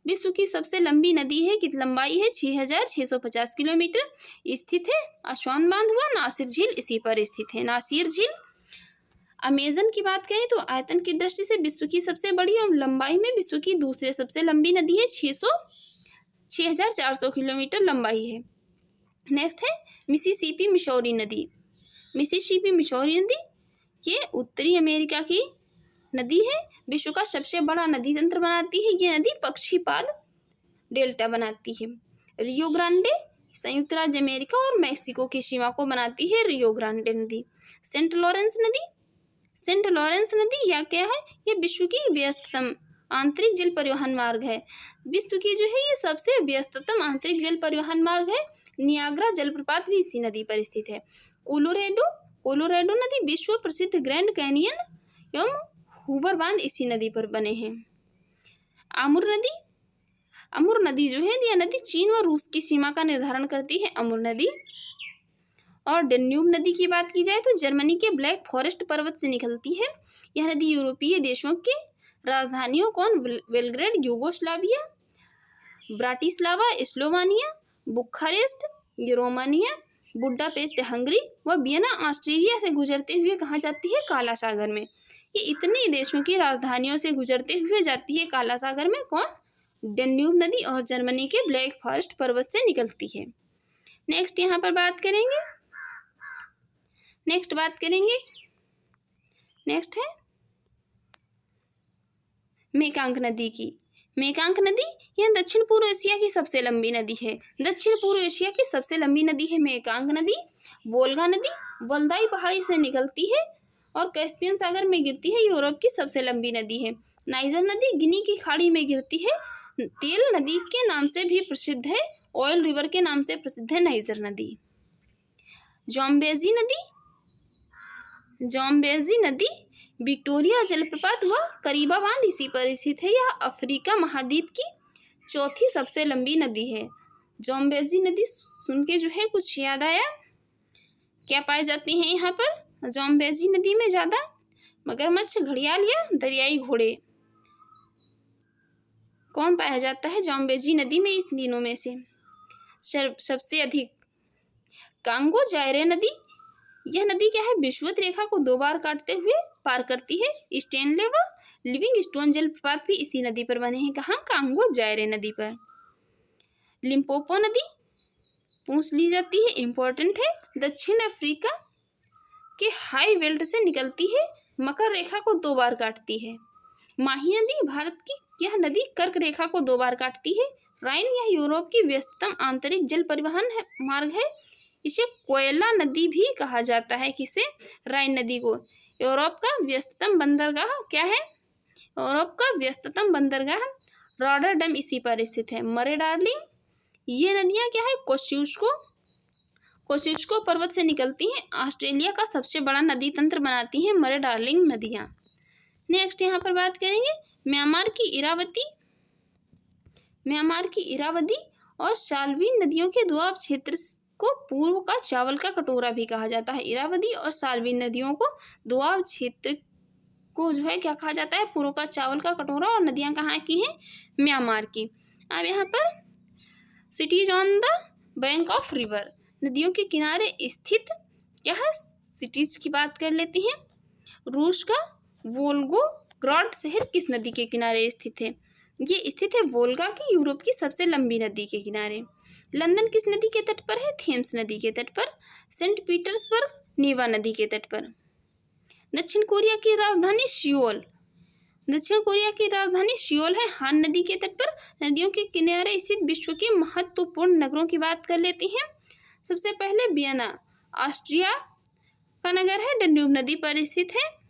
विश्व की सबसे लंबी नदी है, कितनी लंबाई है? 6650 किलोमीटर। स्थित है असवान बांध हुआ, नासिर झील इसी पर स्थित है। नासिर झील। अमेजन की बात करें तो आयतन की दृष्टि से विश्व की सबसे बड़ी और लंबाई में विश्व की दूसरी सबसे लंबी नदी है। 6400 किलोमीटर लंबाई है। नेक्स्ट है मिसिसिपी मिसौरी नदी। मिसिसिपी मिसौरी नदी ये उत्तरी अमेरिका की नदी है। विश्व का सबसे बड़ा नदी तंत्र बनाती है? ये नदी पक्षीपाद डेल्टा बनाती है। रियो ग्रांडे संयुक्त राज्य अमेरिका और मैक्सिको की सीमा को बनाती है रियो ग्रांडे नदी। सेंट लॉरेंस नदी, सेंट लॉरेंस नदी या क्या है? ये विश्व की व्यस्ततम आंतरिक जल परिवहन मार्ग है। विश्व की जो है ये सबसे व्यस्ततम आंतरिक जल परिवहन मार्ग है। नियाग्रा जलप्रपात भी इसी नदी पर स्थित है। कोलोरेडो, कोलोरेडो नदी विश्व प्रसिद्ध ग्रैंड कैनियन एवं हूबर बांध इसी नदी पर बने हैं। आमुर नदी, अमुर नदी जो है यह नदी चीन व रूस की सीमा का निर्धारण करती है, अमुर नदी। और डेन्यूब नदी की बात की जाए तो जर्मनी के ब्लैक फॉरेस्ट पर्वत से निकलती है। यह नदी यूरोपीय देशों के राजधानियों कौन? Belgrade Yugoslavia, Bratislava Slovenia, Bucharest Romania, Budapest Hungary व वियना ऑस्ट्रिया से गुजरते हुए कहाँ जाती है? काला सागर में। ये इतने देशों की राजधानियों से गुजरते हुए जाती है काला सागर में। कौन? डेन्यूब नदी और जर्मनी के ब्लैक फॉरेस्ट पर्वत से निकलती है। नेक्स्ट यहाँ पर बात करेंगे, नेक्स्ट है मेकांग नदी की। मेकांग नदी यह दक्षिण पूर्व एशिया की सबसे लंबी नदी है। दक्षिण पूर्व एशिया की सबसे लंबी नदी है मेकांग नदी। वोल्गा नदी वल्दाई पहाड़ी से निकलती है और कैस्पियन सागर में गिरती है। यूरोप की सबसे लंबी नदी है। नाइजर नदी गिनी की खाड़ी में गिरती है। तेल नदी के नाम से भी प्रसिद्ध है, ऑयल रिवर के नाम से प्रसिद्ध है नाइजर नदी। जाम्बेजी नदी, जाम्बेजी नदी विक्टोरिया जलप्रपात व करीबा बांध इसी पर स्थित है। यह अफ्रीका महाद्वीप की चौथी सबसे लंबी नदी है। जाम्बेजी नदी सुन के जो है कुछ याद आया? क्या पाए जाते हैं यहाँ पर? जाम्बेजी नदी में ज़्यादा मगरमच्छ, घड़ियाल या दरियाई घोड़े कौन पाया जाता है जाम्बेजी नदी में? इस तीनों में से सबसे अधिक कांगो जायरे नदी। यह नदी क्या है? विषुवत रेखा को 2 बार काटते हुए पार करती है। स्टेनले व लिविंगस्टोन जलप्रपात भी इसी नदी पर बने हैं। कहाँ? कांगो जायरे नदी पर। लिम्पोपो नदी पूछ ली जाती है, इंपॉर्टेंट है। दक्षिण अफ्रीका के हाई वेल्ट से निकलती है, मकर रेखा को 2 बार काटती है। माही नदी भारत की यह नदी कर्क रेखा को 2 बार काटती है। राइन यह यूरोप की व्यस्ततम आंतरिक जल परिवहन मार्ग है। इसे कोयला नदी भी कहा जाता है। किसे? राइन नदी को। यूरोप का व्यस्ततम बंदरगाह क्या है? यूरोप का व्यस्ततम बंदरगाह रॉटरडैम इसी पर स्थित है। मरे डार्लिंग, ये नदियाँ क्या है? कोस्टुस्को पर्वत से निकलती हैं। ऑस्ट्रेलिया का सबसे बड़ा नदी तंत्र बनाती हैं मरे डार्लिंग नदियाँ। नेक्स्ट यहाँ पर बात करेंगे म्यांमार की इरावती, म्यांमार की इरावदी और साल्विन नदियों के दोआब क्षेत्र को पूर्व का चावल का कटोरा भी कहा जाता है। इरावदी और साल्विन नदियों को दोआब क्षेत्र को जो है क्या कहा जाता है? पूर्व का चावल का कटोरा। और नदियाँ कहाँ की हैं? म्यांमार की। अब यहाँ पर CTs on the bank of river, नदियों के किनारे स्थित क्या है? सिटीज की बात कर लेते हैं। रूस का वोल्गोग्राड शहर किस नदी के किनारे स्थित है? ये स्थित है वोल्गा की, यूरोप की सबसे लंबी नदी के किनारे। लंदन किस नदी के तट पर है? थेम्स नदी के तट पर। सेंट पीटर्सबर्ग नेवा नदी के तट पर। दक्षिण कोरिया की राजधानी सियोल, दक्षिण कोरिया की राजधानी सियोल है, हान नदी के तट पर। नदियों के किनारे स्थित विश्व के महत्वपूर्ण नगरों की बात कर लेते हैं। सबसे पहले वियना ऑस्ट्रिया का नगर है, डेन्यूब नदी पर स्थित है।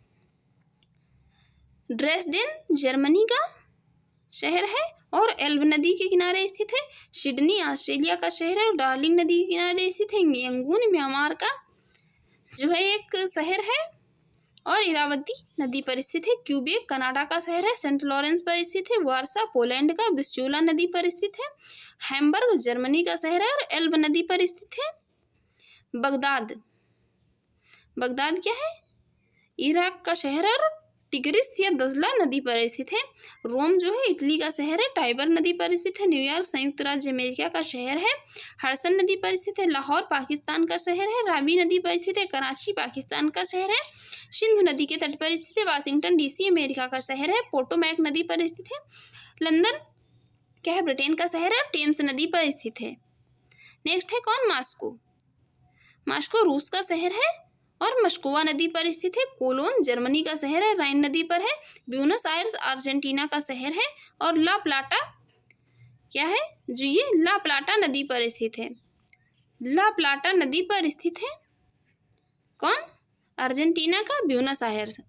ड्रेसडेन जर्मनी का शहर है और एल्ब नदी के किनारे स्थित है। सिडनी ऑस्ट्रेलिया का शहर है और डार्लिंग नदी के किनारे स्थित है। यंगून म्यांमार का जो है एक शहर है और इरावती नदी पर स्थित है। क्यूबेक कनाडा का शहर है, सेंट लॉरेंस पर स्थित है। वारसा पोलैंड का, विस्चूला नदी पर स्थित है। हैम्बर्ग जर्मनी का शहर है और एल्ब नदी पर स्थित है। बगदाद, बगदाद क्या है? इराक का शहर है और टिग्रिस या दजला नदी पर स्थित है। रोम जो है इटली का शहर है, टाइबर नदी पर स्थित है। न्यूयॉर्क संयुक्त राज्य अमेरिका का शहर है, हडसन नदी पर स्थित है। लाहौर पाकिस्तान का शहर है, रावी नदी पर स्थित है। कराची पाकिस्तान का शहर है, सिंधु नदी के तट पर स्थित है। वाशिंगटन डीसी अमेरिका का शहर है, पोटोमैक नदी पर स्थित है। लंदन क्या है? ब्रिटेन का शहर है, टेम्स नदी पर स्थित है। नेक्स्ट है कौन? मास्को, मास्को रूस का शहर है और मस्कोवा नदी पर स्थित है। कोलोन जर्मनी का शहर है, राइन नदी पर है। ब्यूनस आयर्स अर्जेंटीना का शहर है। और ला प्लाटा क्या है जो ये ला प्लाटा नदी पर स्थित है। ला प्लाटा नदी पर स्थित है कौन? अर्जेंटीना का ब्यूनस आयर्स।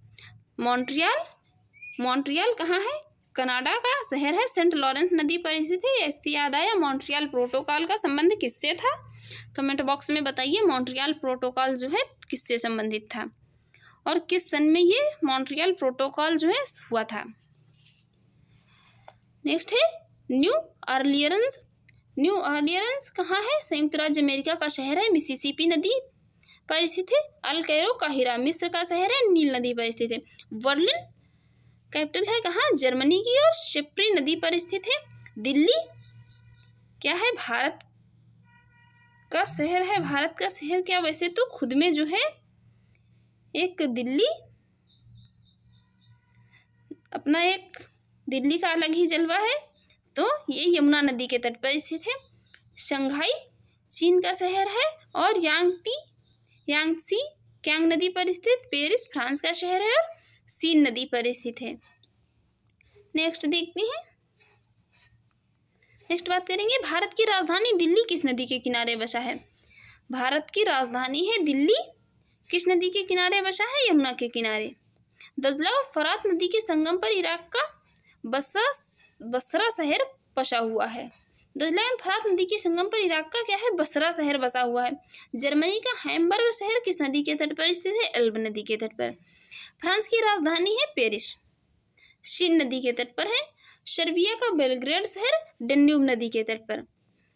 मॉन्ट्रियल कहाँ है? कनाडा का शहर है। सेंट लॉरेंस नदी पर स्थित है। इससे याद आया, मॉन्ट्रियल प्रोटोकॉल का संबंध किससे था? कमेंट बॉक्स में बताइए मॉन्ट्रियल प्रोटोकॉल जो है किससे संबंधित था और किस सन में ये मॉन्ट्रियल प्रोटोकॉल जो है हुआ था। नेक्स्ट है न्यू ऑरलियंस। न्यू ऑरलियंस कहाँ है? संयुक्त राज्य अमेरिका का शहर है। मिसिसिपी नदी पर स्थित है। अल कैरो काहिरा मिस्र का शहर है। नील नदी पर स्थित है। बर्लिन कैपिटल है कहाँ? जर्मनी की। और शिप्री नदी पर स्थित है। दिल्ली क्या है? भारत का शहर है। भारत का शहर क्या? वैसे तो खुद में जो है एक दिल्ली अपना एक दिल्ली का अलग ही जलवा है। तो ये यमुना नदी के तट पर स्थित है। शंघाई चीन का शहर है। और यांगसी क्यांग नदी पर स्थित। पेरिस फ्रांस का शहर है और सीन नदी पर स्थित है। नेक्स्ट देखते हैं। नेक्स्ट बात करेंगे, भारत की राजधानी दिल्ली किस नदी के किनारे बसा है? भारत की राजधानी है दिल्ली किस नदी के किनारे बसा है? यमुना के किनारे। दजला और फरात नदी के संगम पर इराक का बसरा शहर बसा हुआ है। दजला एवं फरात नदी के संगम पर इराक का क्या है? बसरा शहर बसा हुआ है। जर्मनी का हैम्बर्ग शहर किस नदी के तट पर स्थित है? एल्ब नदी के तट पर। फ्रांस की राजधानी है पेरिस, शीन नदी के तट पर है। सर्बिया का बेलग्रेड शहर डेन्यूब नदी के तट पर।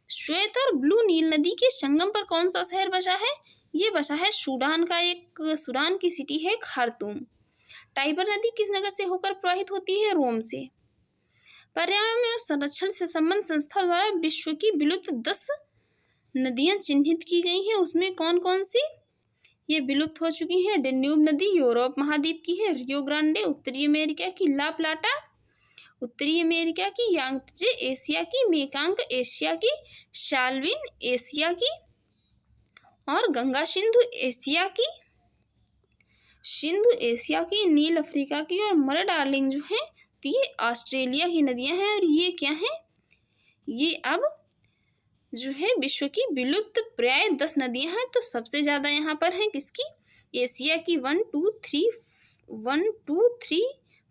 श्वेत और ब्लू नील नदी के संगम पर कौन सा शहर बसा है? ये बसा है सूडान की सिटी है खार्तूम। टाइबर नदी किस नगर से होकर प्रवाहित होती है? रोम से। पर्यावरण एवं संरक्षण से संबंध संस्था द्वारा विश्व की विलुप्त 10 नदियां चिन्हित की गई हैं। उसमें कौन कौन सी ये विलुप्त हो चुकी हैं? डेन्यूब नदी यूरोप महाद्वीप की है। रियो ग्रांडे उत्तरी अमेरिका की। ला प्लाटा उत्तरी अमेरिका की। यांगत्जे एशिया की। मेकांग एशिया की। शाल्विन एशिया की। और गंगा सिंधु एशिया की। नील अफ्रीका की। और मरे डार्लिंग जो है तो ये ऑस्ट्रेलिया की नदियां हैं। और ये क्या है? ये अब जो है विश्व की विलुप्त प्राय 10 नदियां हैं। तो सबसे ज़्यादा यहाँ पर हैं किसकी? एशिया की 1 2 3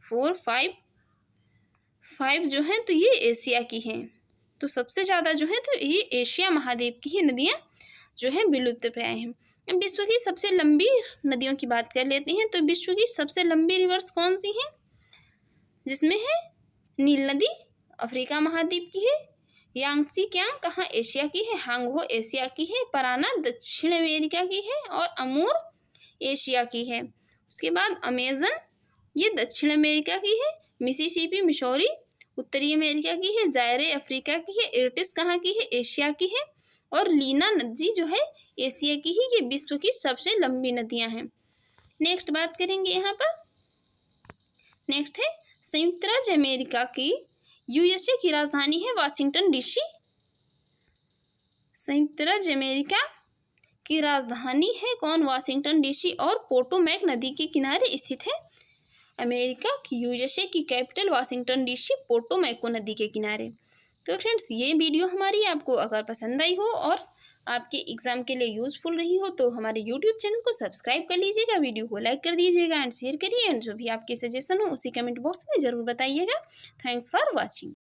4 5 जो हैं तो ये एशिया की हैं। तो सबसे ज़्यादा जो है तो ये एशिया महाद्वीप की ही नदियाँ जो हैं विलुप्त प्राय हैं। अब विश्व की सबसे लंबी नदियों की बात कर लेते हैं। तो विश्व की सबसे लंबी रिवर्स कौन सी हैं? जिसमें है नील नदी अफ्रीका महाद्वीप की है। यांगसी क्यांग कहाँ? एशिया की है। हांगहो एशिया की है। पराना दक्षिण अमेरिका की है। और अमूर एशिया की है। उसके बाद अमेजन ये दक्षिण अमेरिका की है। मिसिसिपी मिसौरी उत्तरी अमेरिका की है। जायरे अफ्रीका की है। इर्टिस कहाँ की है? एशिया की है। और लीना नदी जो है एशिया की ही। ये विश्व की सबसे लंबी नदियां हैं। नेक्स्ट बात करेंगे यहाँ पर। नेक्स्ट है संयुक्त राज्य अमेरिका की यूएसए की राजधानी है वाशिंगटन डीसी। संयुक्त राज्य अमेरिका की राजधानी है कौन? Washington DC. और पोटोमैक नदी के किनारे स्थित है। अमेरिका की यूएसए की कैपिटल वाशिंगटन डीसी, पोटोमैक नदी के किनारे। तो फ्रेंड्स ये वीडियो हमारी आपको अगर पसंद आई हो और आपके एग्जाम के लिए यूजफुल रही हो तो हमारे यूट्यूब चैनल को सब्सक्राइब कर लीजिएगा, वीडियो को लाइक कर दीजिएगा एंड शेयर करिए। एंड जो भी आपके सजेशन हो उसी कमेंट बॉक्स में ज़रूर बताइएगा। Thanks for watching.